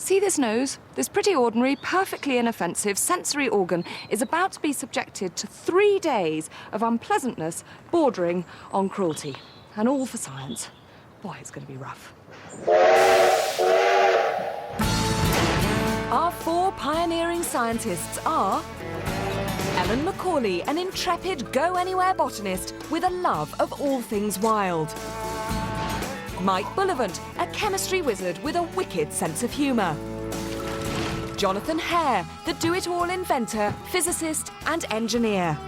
See this nose? This pretty ordinary, perfectly inoffensive sensory organ is about to be subjected to 3 days of unpleasantness bordering on cruelty. And all for science. Boy, it's going to be rough. Our 4 pioneering scientists are Ellen Macaulay, an intrepid go-anywhere botanist with a love of all things wild. Mike Bullivant, a chemistry wizard with a wicked sense of humour. Jonathan Hare, the do-it-all inventor, physicist and engineer.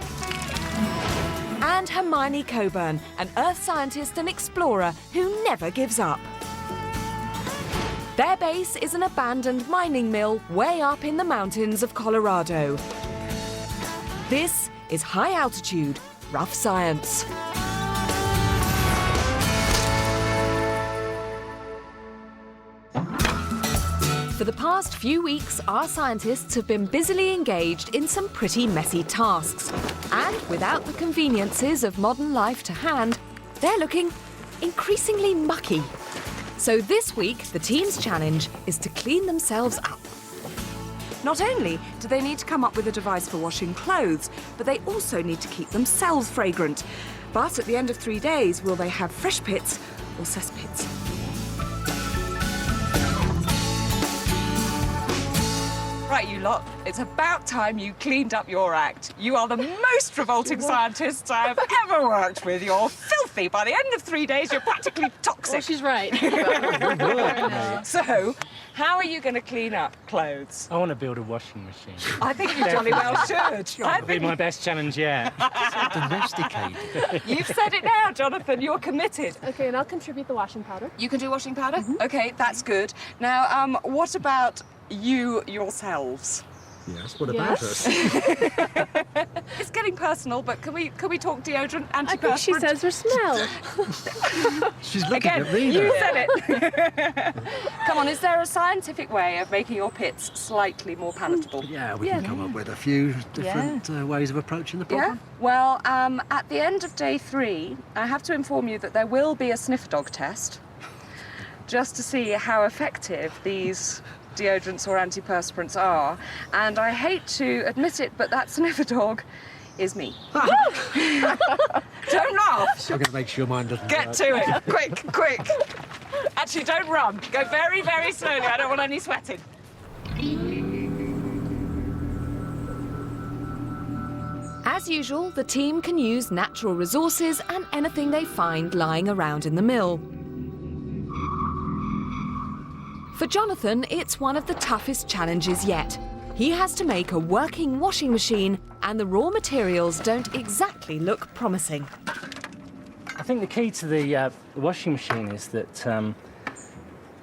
And Hermione Coburn, an earth scientist and explorer who never gives up. Their base is an abandoned mining mill way up in the mountains of Colorado. This is High Altitude, Rough Science. For the past few weeks, our scientists have been busily engaged in some pretty messy tasks. And without the conveniences of modern life to hand, they're looking increasingly mucky. So this week, the team's challenge is to clean themselves up. Not only do they need to come up with a device for washing clothes, but they also need to keep themselves fragrant. But at the end of 3 days, will they have fresh pits or cesspits? Right, you lot, it's about time you cleaned up your act. You are the most revolting scientists I have ever worked with. You're filthy. By the end of 3 days, you're practically toxic. Well, she's right. So, how are you going to clean up clothes? I want to build a washing machine. I think you jolly well should. That'll be my best challenge yet. Domesticated. You've said it now, Jonathan. You're committed. Okay, and I'll contribute the washing powder. You can do washing powder? Okay, that's good. Now, what about you yourselves? Yes, what about us? It's getting personal, but can we talk deodorant, I antiperspirant? think she says her smell. She's looking Again, at me you now. said it. Come on, is there a scientific way of making your pits slightly more palatable? Yeah, we can come up with a few different ways of approaching the problem. Yeah? Well, at the end of day 3, I have to inform you that there will be a sniffer dog test, just to see how effective these deodorants or antiperspirants are. And I hate to admit it, but that sniffer dog is me. Don't laugh. I'm going to make sure mine doesn't Get work. to it. Quick, quick. Actually, don't run. Go very, very slowly. I don't want any sweating. As usual, the team can use natural resources and anything they find lying around in the mill. For Jonathan, it's one of the toughest challenges yet. He has to make a working washing machine, and the raw materials don't exactly look promising. I think the key to the washing machine is that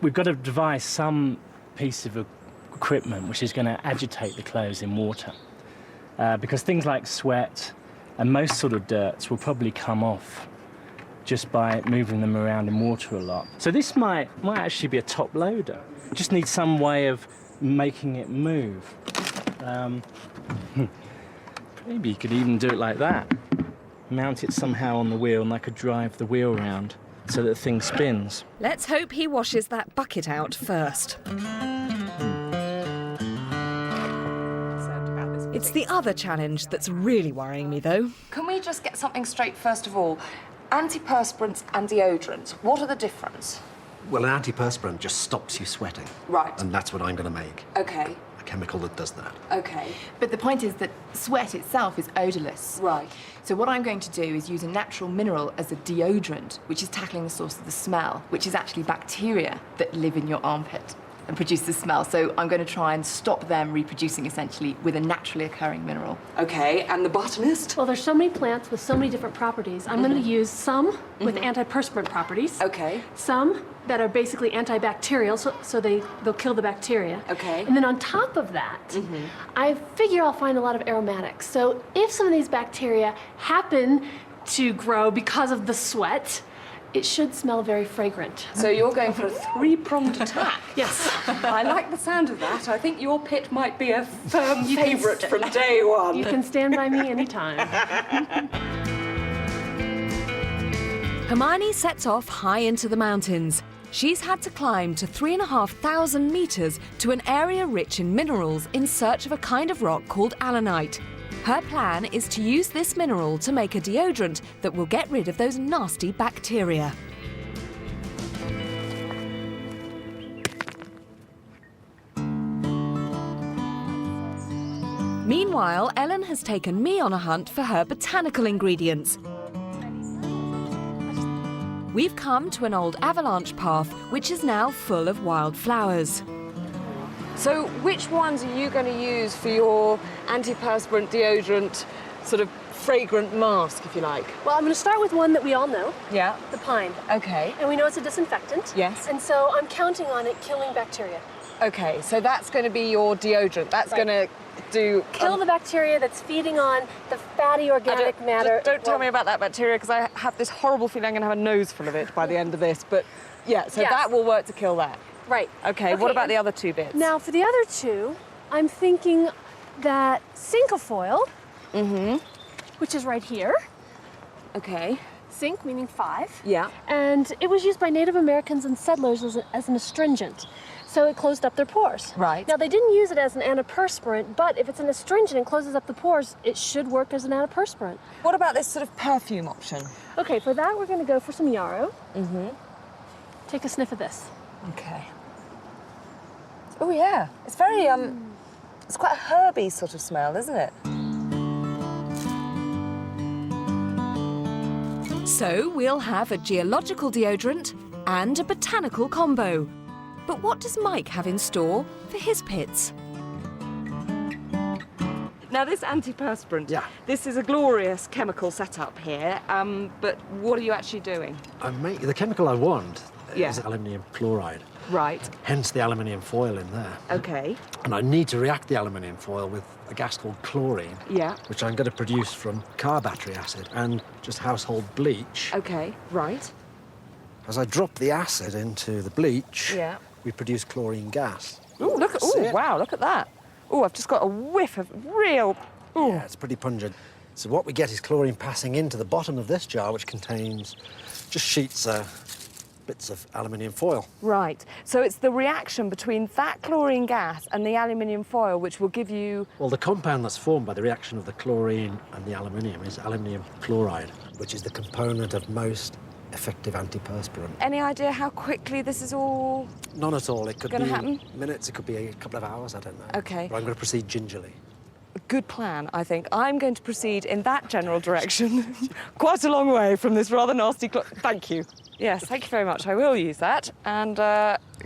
we've got to devise some piece of equipment which is going to agitate the clothes in water. Because things like sweat and most sort of dirts will probably come off just by moving them around in water a lot. So this might actually be a top loader. Just need some way of making it move. Maybe you could even do it like that. Mount it somehow on the wheel and I could drive the wheel around so that the thing spins. Let's hope he washes that bucket out first. It's the other challenge that's really worrying me, though. Can we just get something straight first of all? Antiperspirants and deodorants, what are the difference? Well, an antiperspirant just stops you sweating. Right. And that's what I'm going to make. Okay, A chemical that does that. okay, But the point is that sweat itself is odourless. right. So what I'm going to do is use a natural mineral as a deodorant, which is tackling the source of the smell, which is actually bacteria that live in your armpit and produce the smell. So I'm going to try and stop them reproducing, essentially, with a naturally occurring mineral. Okay, and the botanist? Well, there's so many plants with so many different properties. I'm going to use some with antiperspirant properties. Okay. Some that are basically antibacterial, so they'll kill the bacteria. Okay. And then on top of that, I figure I'll find a lot of aromatics. So if some of these bacteria happen to grow because of the sweat, it should smell very fragrant. So you're going for a 3-pronged attack? Yes. I like the sound of that. I think your pit might be a firm favourite from day one. You can stand by me anytime. Hermione sets off high into the mountains. She's had to climb to 3,500 metres to an area rich in minerals in search of a kind of rock called allanite. Her plan is to use this mineral to make a deodorant that will get rid of those nasty bacteria. Meanwhile, Ellen has taken me on a hunt for her botanical ingredients. We've come to an old avalanche path, which is now full of wild flowers. So which ones are you going to use for your antiperspirant deodorant, sort of fragrant mask, if you like? Well, I'm going to start with one that we all know, Yeah. the pine. Okay. And we know it's a disinfectant. Yes. And so I'm counting on it killing bacteria. Okay, so that's going to be your deodorant. That's Right. going to do... Kill the bacteria that's feeding on the fatty organic matter. Don't tell me about that bacteria, because I have this horrible feeling I'm going to have a nose full of it by the end of this. But yeah, so Yes. that will work to kill that. Right. Okay, what about the other two bits? Now, for the other two, I'm thinking that cinquefoil, which is right here. Okay. Cinque meaning 5. Yeah. And it was used by Native Americans and settlers as an astringent. So it closed up their pores. Right. Now, they didn't use it as an antiperspirant, but if it's an astringent and closes up the pores, it should work as an antiperspirant. What about this sort of perfume option? Okay, for that, we're going to go for some yarrow. Take a sniff of this. Okay. Oh yeah, it's very it's quite a herby sort of smell, isn't it? So we'll have a geological deodorant and a botanical combo. But what does Mike have in store for his pits? Now this antiperspirant, Yeah. this is a glorious chemical setup here, but what are you actually doing? The chemical I want Yeah. is aluminium chloride, Right, hence the aluminium foil in there. okay, And I need to react the aluminium foil with a gas called chlorine, yeah, which I'm going to produce from car battery acid and just household bleach. okay, right, As I drop the acid into the bleach, yeah. we produce chlorine gas. Oh, look at, That's oh, it. wow, look at that. Oh, I've just got a whiff of real, Yeah, it's pretty pungent. So what we get is chlorine passing into the bottom of this jar, which contains just sheets, bits of aluminium foil. right. So it's the reaction between that chlorine gas and the aluminium foil which will give you... Well, the compound that's formed by the reaction of the chlorine and the aluminium is aluminium chloride, which is the component of most effective antiperspirant. Any idea how quickly this is all... None at all. It could Gonna be happen? minutes, it could be a couple of hours, I don't know. Okay. But I'm going to proceed gingerly. A good plan, I think. I'm going to proceed in that general direction. Quite a long way from this rather nasty Thank you. Yes, thank you very much. I will use that. And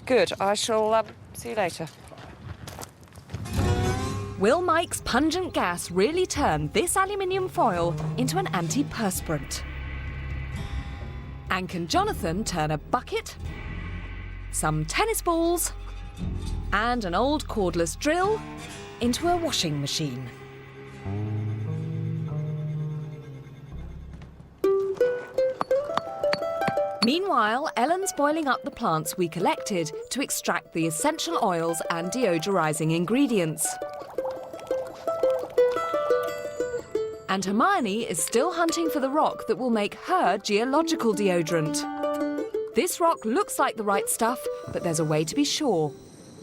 good. I shall see you later. Will Mike's pungent gas really turn this aluminium foil into an antiperspirant? And can Jonathan turn a bucket, some tennis balls, and an old cordless drill into a washing machine? Meanwhile, Ellen's boiling up the plants we collected to extract the essential oils and deodorizing ingredients. And Hermione is still hunting for the rock that will make her geological deodorant. This rock looks like the right stuff, but there's a way to be sure.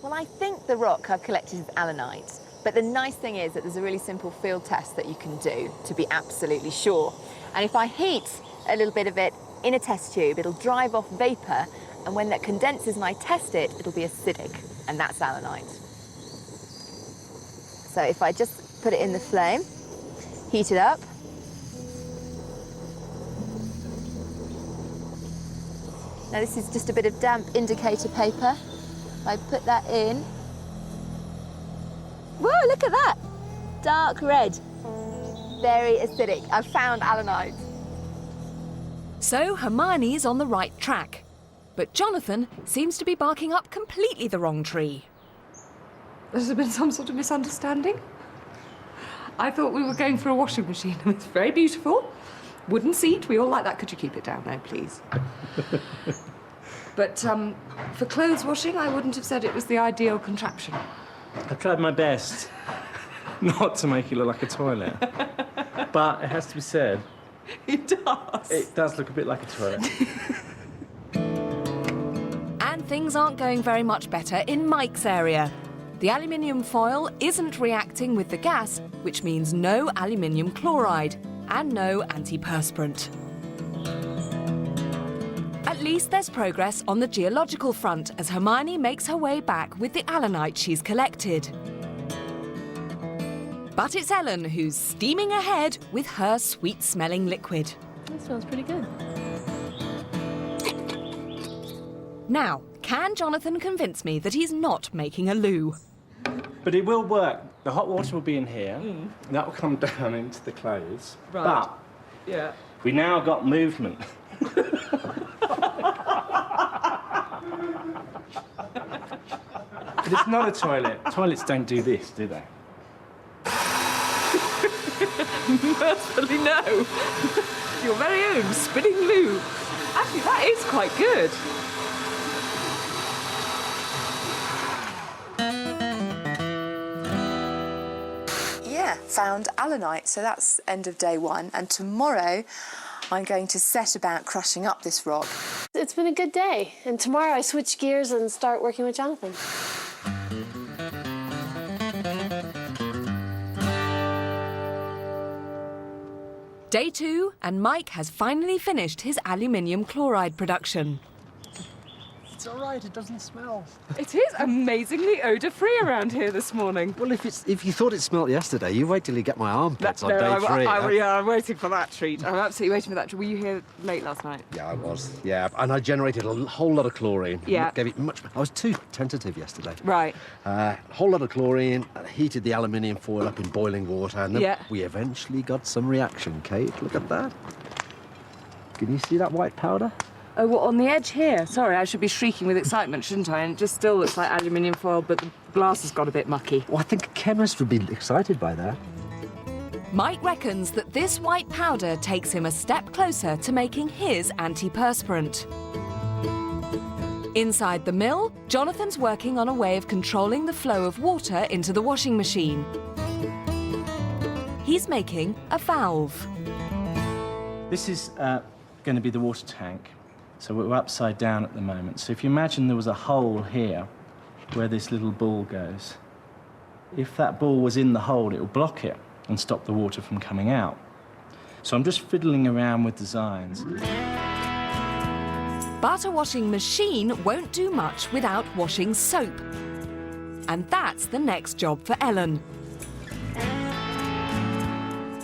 Well, I think the rock I've collected is allanite. But the nice thing is that there's a really simple field test that you can do to be absolutely sure. And if I heat a little bit of it in a test tube, it'll drive off vapour, and when that condenses and I test it, it'll be acidic, and that's allanite. So if I just put it in the flame, heat it up. Now this is just a bit of damp indicator paper. If I put that in, whoa, look at that! Dark red, very acidic. I've found allanite. So Hermione's on the right track. But Jonathan seems to be barking up completely the wrong tree. Has there been some sort of misunderstanding? I thought we were going for a washing machine. It's very beautiful. Wooden seat, we all like that. Could you keep it down now, please? But for clothes washing, I wouldn't have said it was the ideal contraption. I tried my best not to make it look like a toilet. But it has to be said, It does. it does look a bit like a toilet. things aren't going very much better in Mike's area. The aluminium foil isn't reacting with the gas, which means no aluminium chloride and no antiperspirant. At least there's progress on the geological front as Hermione makes her way back with the alunite she's collected. But it's Ellen who's steaming ahead with her sweet-smelling liquid. That smells pretty good. Now, can Jonathan convince me that he's not making a loo? But it will work. The hot water will be in here. And that will come down into the clothes. Right. But Yeah. we now got movement. But it's not a toilet. Toilets don't do this, do they? Mercifully, no. Your very own spinning loo. Actually, that is quite good. Yeah, found alunite, so that's end of day one. And tomorrow I'm going to set about crushing up this rock. It's been a good day, and tomorrow I switch gears and start working with Jonathan. Day 2, and Mike has finally finished his aluminium chloride production. It's all right, it doesn't smell. It is amazingly odour-free around here this morning. Well, if you thought it smelled yesterday, you wait till you get my armpits on day I'm, 3. I'm waiting for that treat. I'm absolutely waiting for that treat. Were you here late last night? Yeah, I was. Yeah, and I generated a whole lot of chlorine. Yeah. Gave it much. I was too tentative yesterday. Right. A whole lot of chlorine, heated the aluminium foil up in boiling water, and then Yeah. we eventually got some reaction, Kate. Look at that. Can you see that white powder? Oh, what, on the edge here? Sorry, I should be shrieking with excitement, shouldn't I? And it just still looks like aluminium foil, but the glass has got a bit mucky. Well, I think a chemist would be excited by that. Mike reckons that this white powder takes him a step closer to making his antiperspirant. Inside the mill, Jonathan's working on a way of controlling the flow of water into the washing machine. He's making a valve. This is going to be the water tank. So we're upside down at the moment. So if you imagine there was a hole here where this little ball goes, if that ball was in the hole, it will block it and stop the water from coming out. So I'm just fiddling around with designs. But a washing machine won't do much without washing soap. And that's the next job for Ellen.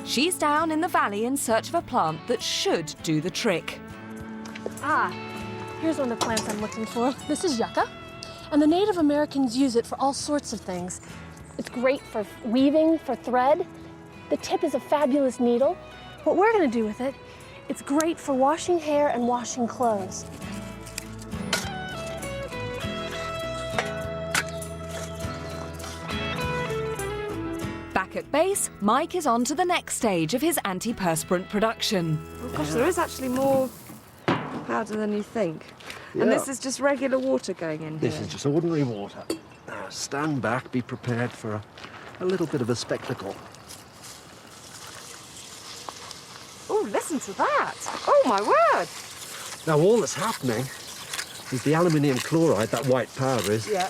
She's down in the valley in search of a plant that should do the trick. Ah, here's one of the plants I'm looking for. This is yucca, and the Native Americans use it for all sorts of things. It's great for weaving, for thread. The tip is a fabulous needle. What we're gonna do with it, it's great for washing hair and washing clothes. Back at base, Mike is on to the next stage of his antiperspirant production. Oh, gosh, there is actually more powder than you think. And Yeah. this is just regular water going in here. This is just ordinary water. Now, stand back, be prepared for a little bit of a spectacle. Oh, listen to that. Oh, my word. Now, all that's happening is the aluminium chloride, that white powder, is Yeah.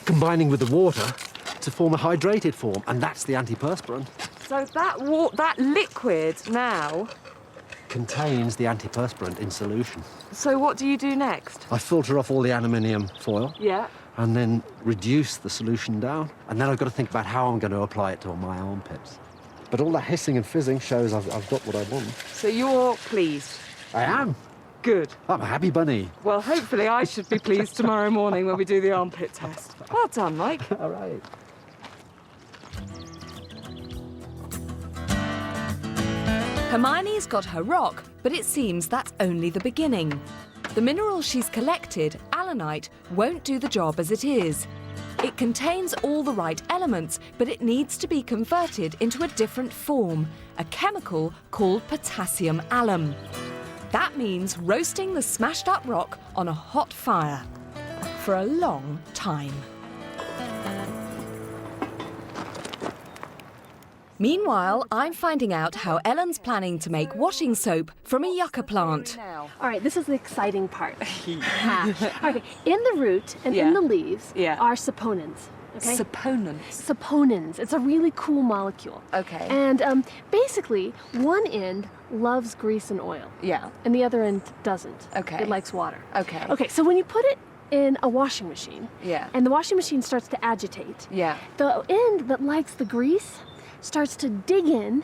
combining with the water to form a hydrated form, and that's the antiperspirant. So that liquid now. Contains the antiperspirant in solution. So what do you do next? I filter off all the aluminium foil Yeah. and then reduce the solution down. And then I've got to think about how I'm going to apply it to my armpits. But all that hissing and fizzing shows I've got what I want. So you're pleased. I am. Good. I'm a happy bunny. Well, hopefully I should be pleased tomorrow morning when we do the armpit test. Well done, Mike. All right. Hermione's got her rock, but it seems that's only the beginning. The mineral she's collected, alunite, won't do the job as it is. It contains all the right elements, but it needs to be converted into a different form, a chemical called potassium alum. That means roasting the smashed up rock on a hot fire for a long time. Meanwhile, I'm finding out how Ellen's planning to make washing soap from a yucca plant. All right, this is the exciting part. Okay, in the root and in the leaves are saponins. Okay? Saponins. Saponins. It's a really cool molecule. Okay. And basically, one end loves grease and oil. Yeah. And the other end doesn't. Okay. It likes water. Okay. Okay, so when you put it in a washing machine, and the washing machine starts to agitate, the end that likes the grease starts to dig in,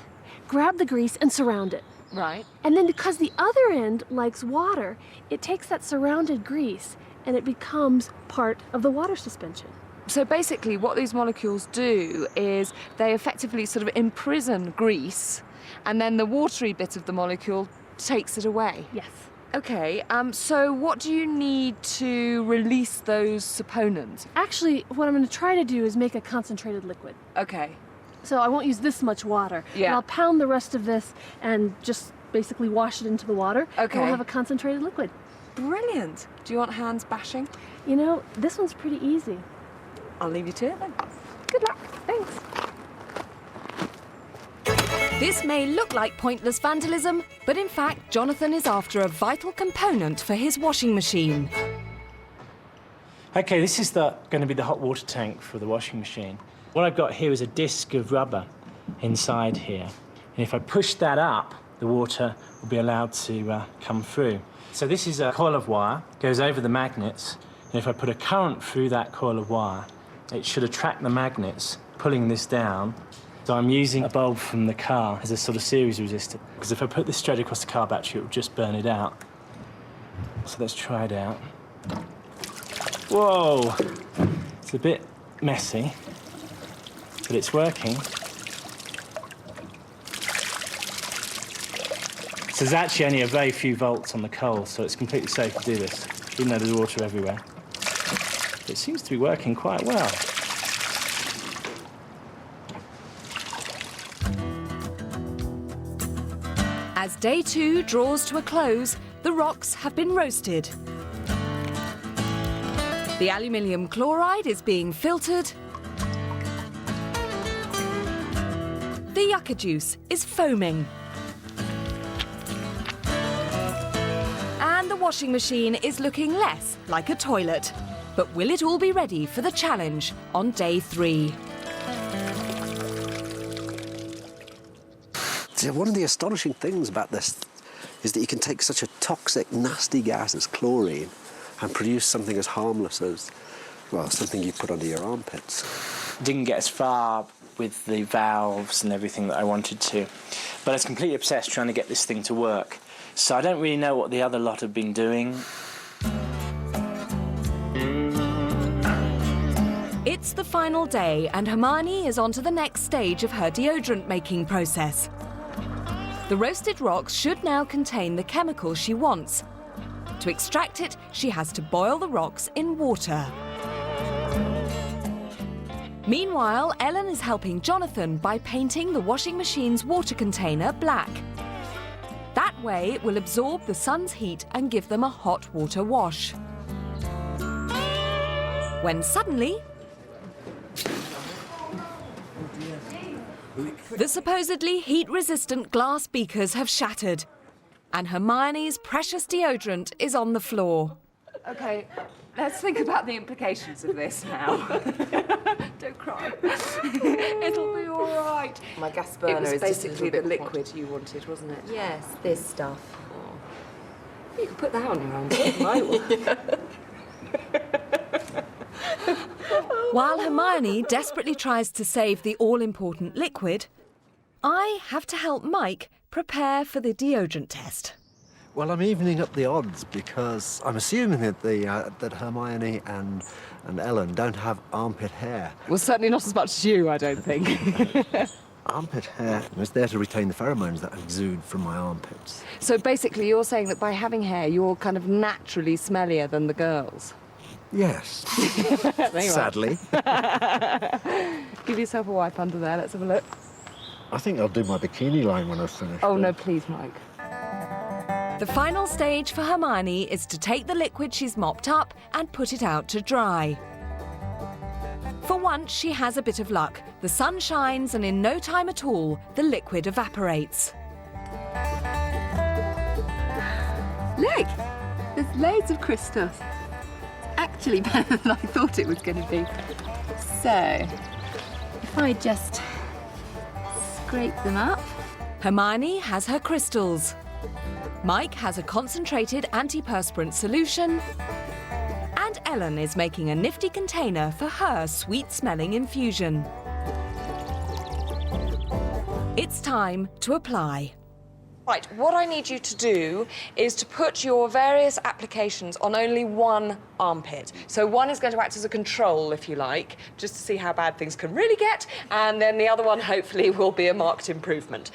grab the grease, and surround it. Right. And then because the other end likes water, it takes that surrounded grease and it becomes part of the water suspension. So basically what these molecules do is they effectively sort of imprison grease, and then the watery bit of the molecule takes it away. Yes. Okay, so what do you need to release those saponins? Actually, what I'm going to try to do is make a concentrated liquid. Okay. So I won't use this much water. Yeah. And I'll pound the rest of this and just basically wash it into the water. Okay. And we'll have a concentrated liquid. Brilliant. Do you want hands bashing? You know, this one's pretty easy. I'll leave you to it then. Good luck. Thanks. This may look like pointless vandalism, but in fact, Jonathan is after a vital component for his washing machine. OK, this is going to be the hot water tank for the washing machine. What I've got here is a disc of rubber inside here. And if I push that up, the water will be allowed to come through. So this is a coil of wire, goes over the magnets. And if I put a current through that coil of wire, it should attract the magnets, pulling this down. So I'm using a bulb from the car as a sort of series resistor, because if I put this straight across the car battery, it would just burn it out. So let's try it out. Whoa! It's a bit messy, but it's working. So there's actually only a very few volts on the coal, so it's completely safe to do this, even though there's water everywhere. But it seems to be working quite well. As day 2 draws to a close, the rocks have been roasted. The aluminium chloride is being filtered. The yucca juice is foaming. And the washing machine is looking less like a toilet. But will it all be ready for the challenge on day 3? See, one of the astonishing things about this is that you can take such a toxic, nasty gas as chlorine and produce something as harmless as, well, something you put under your armpits. Didn't get as far with the valves and everything that I wanted to, but I was completely obsessed trying to get this thing to work. So I don't really know what the other lot have been doing. It's the final day, and Hermione is on to the next stage of her deodorant making process. The roasted rocks should now contain the chemical she wants. To extract it, she has to boil the rocks in water. Meanwhile, Ellen is helping Jonathan by painting the washing machine's water container black. That way, it will absorb the sun's heat and give them a hot water wash. When suddenly, the supposedly heat-resistant glass beakers have shattered, and Hermione's precious deodorant is on the floor. Okay, let's think about the implications of this now. Don't cry. It'll be all right. My gas burner It was is just a basically little the bit hot. liquid you wanted, wasn't it? Yes, this stuff. You can put that on your armpit, right? While Hermione desperately tries to save the all-important liquid, I have to help Mike prepare for the deodorant test. Well, I'm evening up the odds because I'm assuming that that Hermione and Ellen don't have armpit hair. Well, certainly not as much as you, I don't think. Armpit hair is there to retain the pheromones that exude from my armpits. So basically you're saying that by having hair, you're kind of naturally smellier than the girls? Yes. There you are. Sadly. Give yourself a wipe under there, let's have a look. I think I'll do my bikini line when I've finished. Oh, no, please, Mike. The final stage for Hermione is to take the liquid she's mopped up and put it out to dry. For once, she has a bit of luck. The sun shines, and in no time at all, the liquid evaporates. Look, there's loads of crystals. It's actually better than I thought it was going to be. So, if I just scrape them up. Hermione has her crystals. Mike has a concentrated antiperspirant solution. And Ellen is making a nifty container for her sweet-smelling infusion. It's time to apply. Right, what I need you to do is to put your various applications on only one armpit. So one is going to act as a control, if you like, just to see how bad things can really get, and then the other one, hopefully, will be a marked improvement.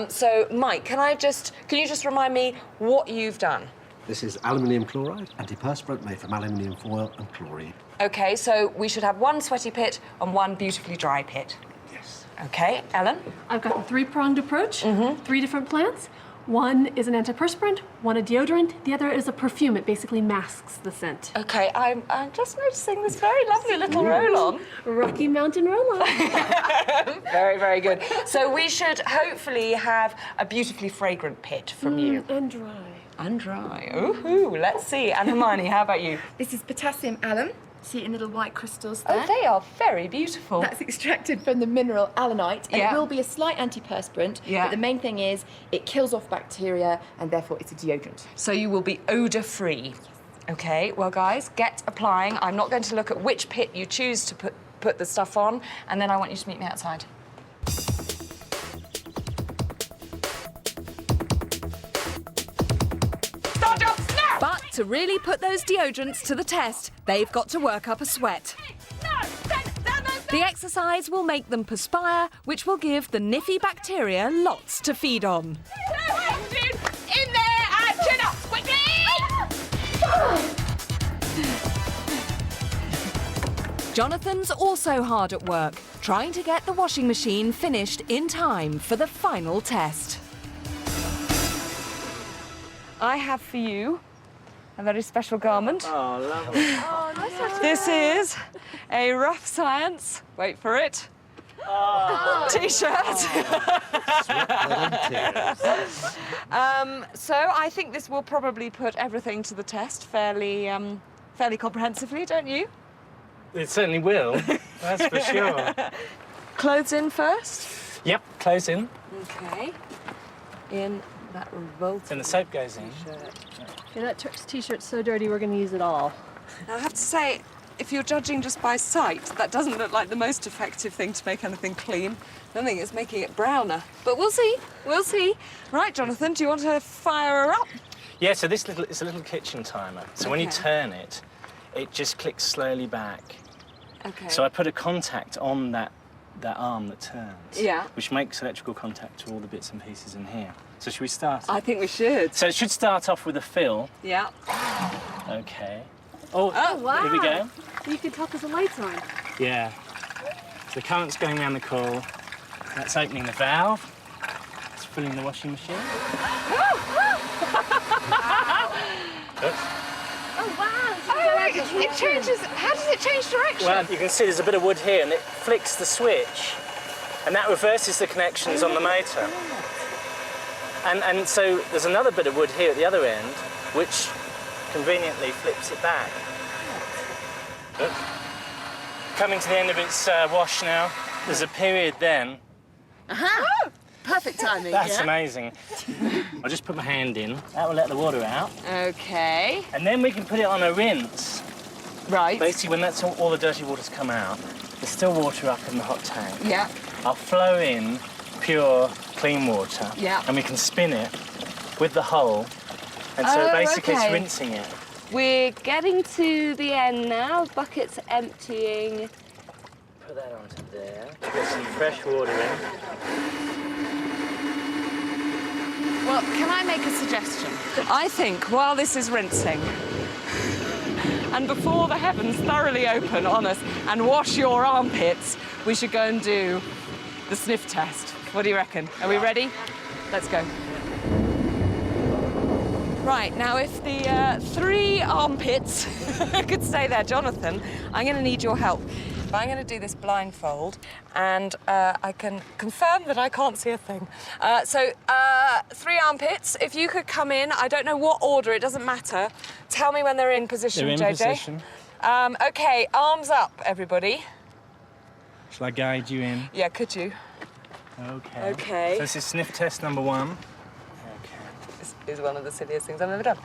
So, Mike, can you just remind me what you've done? This is aluminium chloride, antiperspirant made from aluminium foil and chlorine. OK, so we should have one sweaty pit and one beautifully dry pit. Yes. OK, Ellen? I've got a three-pronged approach, 3 different plants. One is an antiperspirant, one a deodorant, the other is a perfume. It basically masks the scent. OK, I'm just noticing this very lovely little roll-on. Rocky Mountain roll-on. Very, very good. So we should hopefully have a beautifully fragrant pit from you. And dry. And dry. Ooh, let's see. And Hermione, how about you? This is potassium alum. See in little white crystals there? Oh, they are very beautiful. That's extracted from the mineral alunite, and Yeah. it will be a slight antiperspirant, Yeah. but the main thing is it kills off bacteria, and therefore it's a deodorant. So you will be odour-free. OK, well, guys, get applying. I'm not going to look at which pit you choose to put the stuff on, and then I want you to meet me outside. Start jobs now! But to really put those deodorants to the test, they've got to work up a sweat. The exercise will make them perspire, which will give the niffy bacteria lots to feed on. In there and chin up, quickly! Jonathan's also hard at work, trying to get the washing machine finished in time for the final test. I have for you a very special garment. Oh, lovely. This is a Rough Science, wait for it, T-shirt. So I think this will probably put everything to the test fairly comprehensively, don't you? It certainly will, that's for sure. Clothes in first. Yep, close in. Okay. In that revolting Then the soap goes in. shirt. Yeah, that T-shirt's so dirty, we're going to use it all. Now, I have to say, if you're judging just by sight, that doesn't look like the most effective thing to make anything clean. I think it's making it browner. But we'll see, we'll see. Right, Jonathan, do you want to fire her up? Yeah, so it's a little kitchen timer. So when you Okay. turn it, it just clicks slowly back. Okay. So I put a contact on that arm that turns. Yeah. Which makes electrical contact to all the bits and pieces in here. So should we start? I think we should. So it should start off with a fill. Yeah. Okay. Oh, wow. Here we go. You can tell because the light's on. Yeah. The current's going around the coil. That's opening the valve. It's filling the washing machine. Oops. Oh, wow. It changes. How does it change direction? Well, you can see there's a bit of wood here, and it flicks the switch, and that reverses the connections on the motor. And so there's another bit of wood here at the other end, which conveniently flips it back. Oops. Coming to the end of its wash now. There's a period then. Perfect timing, That's amazing. I'll just put my hand in. That will let the water out. Okay. And then we can put it on a rinse. Right. Basically, when that's all the dirty water's come out, there's still water up in the hot tank. Yeah. I'll flow in pure, clean water. Yeah. And we can spin it with the hole. And so basically it's rinsing it. We're getting to the end now. Bucket's emptying. Put that onto there. Get some fresh water in. Well, can I make a suggestion? I think while this is rinsing, and before the heavens thoroughly open on us and wash your armpits, we should go and do the sniff test. What do you reckon? Are we ready? Let's go. Right, now if the 3 armpits could stay there, Jonathan, I'm going to need your help. But I'm going to do this blindfold, and I can confirm that I can't see a thing. So 3 armpits. If you could come in, I don't know what order, it doesn't matter. Tell me when they're in position, They're in JJ. position. OK, arms up, everybody. Shall I guide you in? Yeah, could you? Okay. OK. So this is sniff test number 1. Okay. This is one of the silliest things I've ever done.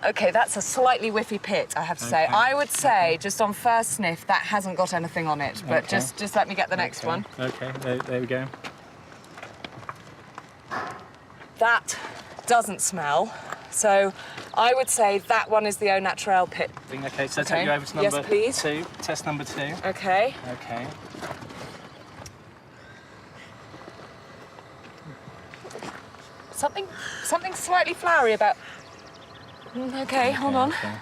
OK, that's a slightly whiffy pit, I have to say. Okay. I would say, just on first sniff, that hasn't got anything on it. But Okay. just let me get the next one. Okay, there we go. That doesn't smell. So I would say that one is the au naturel pit. Okay, so Okay. take you over to Yes, number please. 2. Test number 2. OK. Okay. Something slightly flowery about... OK, hold on. Okay.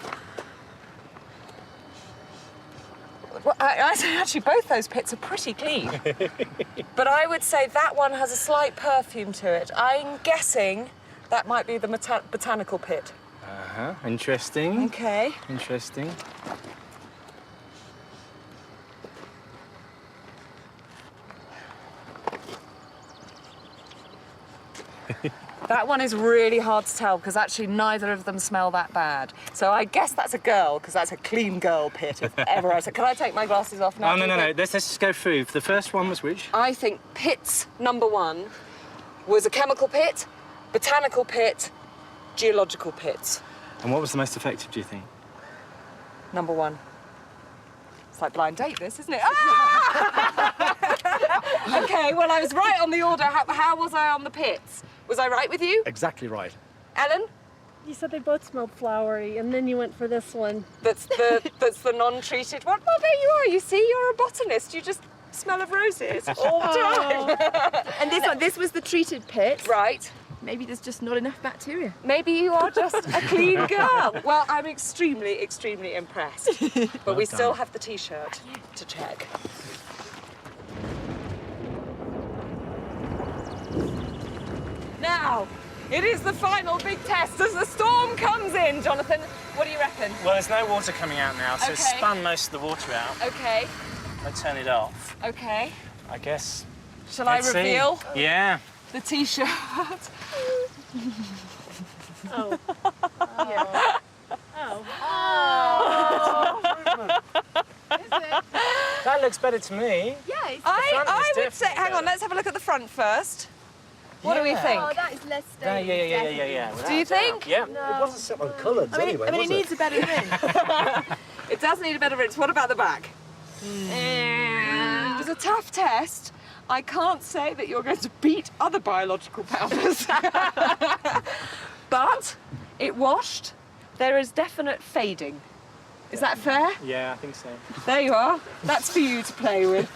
Well, I say actually both those pits are pretty clean. But I would say that one has a slight perfume to it. I'm guessing that might be the botanical pit. Uh-huh. Interesting. OK. Interesting. That one is really hard to tell because actually neither of them smell that bad. So I guess that's a girl because that's a clean girl pit if ever I said. Can I take my glasses off now? Oh, no, do you no, no. think? Let's just go through. The first one was which? I think pits number 1 was a chemical pit, botanical pit, geological pit. And what was the most effective, do you think? Number 1. It's like blind date, this, isn't it? Ah! OK, well, I was right on the order. How was I on the pits? Was I right with you? Exactly right. Ellen? You said they both smelled flowery, and then you went for this one. That's the non-treated one? Well, there you are. You see, you're a botanist. You just smell of roses all the time. And this was the treated pit. Right. Maybe there's just not enough bacteria. Maybe you are just a clean girl. Well, I'm extremely, extremely impressed. But we still have the T-shirt to check. Now, it is the final big test as the storm comes in, Jonathan. What do you reckon? Well, there's no water coming out now, so it's Okay. spun most of the water out. OK, I turn it off. OK. I guess. Shall I Let's see. reveal Yeah. the T-shirt? Oh. That looks better to me. Yeah, it's... I would say, definitely hang on, better. let's have a look at the front first. What do we Yeah. think? Oh, that is less Yeah, stable. yeah. Do you think? Yeah. It wasn't set on colours anyway, I mean, was it needs a better rinse. It does need a better rinse. What about the back? It was a tough test. I can't say that you're going to beat other biological powders. But it washed. There is definite fading. Is that fair? Yeah, I think so. There you are. That's for you to play with.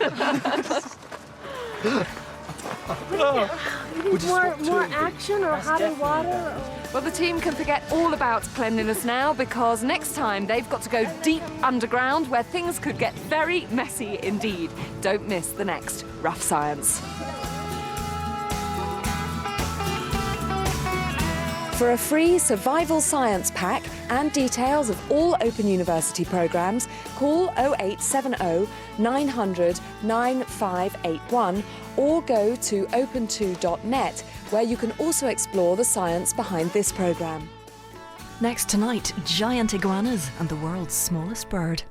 You need more action or hotter water? Well, the team can forget all about cleanliness now because next time they've got to go deep underground where things could get very messy indeed. Don't miss the next Rough Science. For a free survival science pack and details of all Open University programmes, call 0870 900 9581 or go to open2.net, where you can also explore the science behind this programme. Next tonight, giant iguanas and the world's smallest bird.